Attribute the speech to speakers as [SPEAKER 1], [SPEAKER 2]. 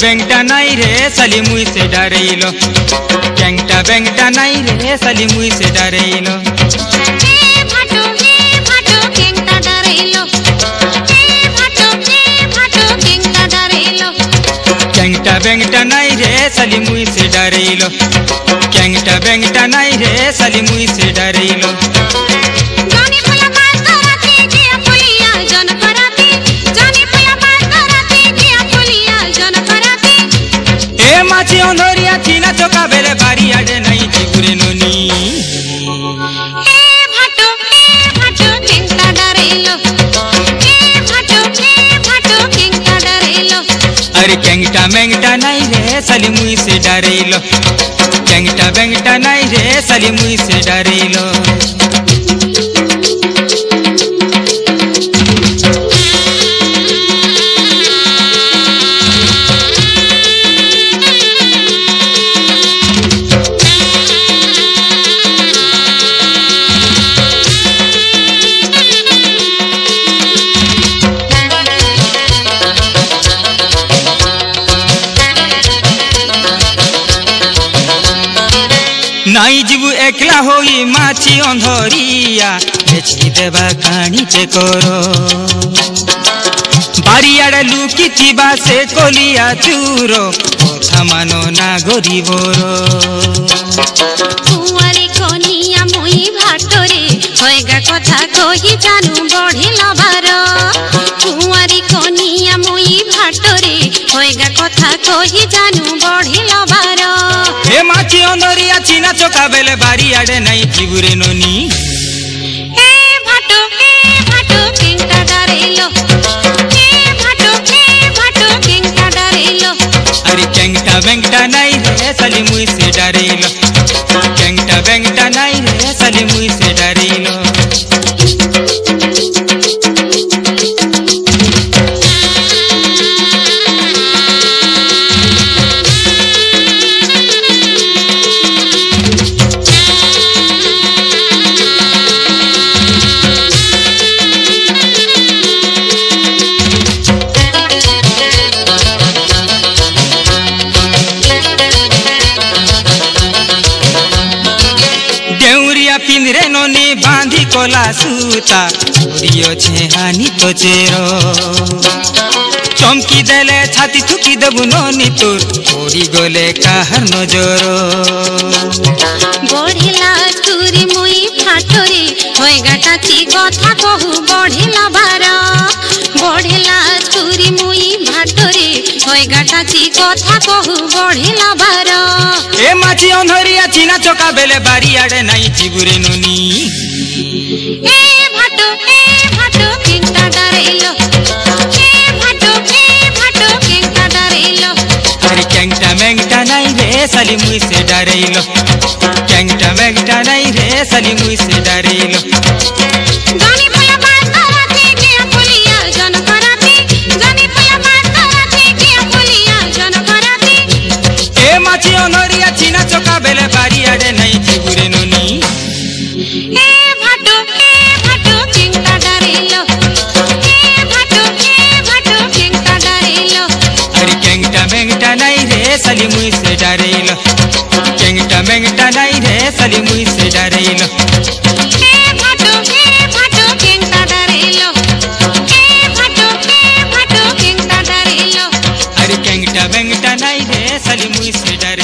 [SPEAKER 1] बेंगटा नाई रे साली मुई से डरेलो बेंगटा बेंगटा नाई रे साली मुई से डरेलो
[SPEAKER 2] भाटो बेंगटा डरेलो भाटो बेंगटा डरेलो
[SPEAKER 1] बेंगटा बेंगटा नाई रे साली मुई से डरेलो बेंगटा बेंगटा नाई रे साली मुई से डरेलो माची अंधरिया चीना चौका बेले बारी आडे नहीं चिगुरे नोनी
[SPEAKER 2] भाटो बेंगटा डरेलो भाटो बेंगटा डरेलो
[SPEAKER 1] अरे केंगटा मेंगटा नहीं रे साली मुई से डरेलो केंगटा बेंगटा नहीं रे साली मुई से डरेलो नाई जीवु एकला होई माची अंधरिया बेची देवा कानी चे करो बारियाडे लुकी चिबा से कोलिया चूरो कथा मानो ना गरीबरो
[SPEAKER 2] कुंवारी कोनिया मुई भाटोरे होएगा कथा कही जानू बढ़िला बार कुंवारी कोनिया मुई भाटोरे होएगा कथा कही जानू बढ़िला बार
[SPEAKER 1] ए माची अंधरिया चीना चौका बेले बारी आडे नहीं चिबुरे नोनी
[SPEAKER 2] भाटो बेंगटा डरेलो भाटो बेंगटा डरेलो
[SPEAKER 1] अरे केंगटा बेंगटा नहीं रे साली मुई से डरेलो केंगटा बेंगटा नहीं रे साली मुई से डरेलो पिंजरे नोनी बांधी कोला सूता छोरियो छे हानी तो चेरो चमकी देले छाती थुकी देबु नोनी तोर छोरी गोले काहर नजरो
[SPEAKER 2] बढ़िला चूरी मुई फाटोरे होएगा टाची कथा कहू बढ़िला बार बढ़िला चूरी मुई भाटोरे होएगा टाची कथा कहू बढ़िला बार
[SPEAKER 1] ए माची अंधरिया चीना चौका बेले बारी आडे नहीं चिगुरे नोनी
[SPEAKER 2] भाटो बेंगटा डरेलो भाटो बेंगटा डरेलो
[SPEAKER 1] अरे केंगटा मेंगटा नहीं रे साली मुई से डरेलो केंगटा मेंगटा नहीं रे साली मुई से डरेलो
[SPEAKER 2] जानी पुला बात कराती के पुलिया जन कराती जानी पुला बात कराती के पुलिया जन कराती
[SPEAKER 1] ए माची अंधरिया चीना चौका बेले बारी आडे नहीं चिगुरे नोनी
[SPEAKER 2] भाटो बेंगटा डरेलो भाटो बेंगटा डरेलो
[SPEAKER 1] अरे केंगटा मेंगटा नहीं रे साली मुई से डरेलो केंगटा मेंगटा नहीं रे साली मुई से डरेलो
[SPEAKER 2] भाटो बेंगटा डरेलो भाटो बेंगटा डरेलो
[SPEAKER 1] अरे केंगटा मेंगटा नहीं रे साली मुई से डरेलो।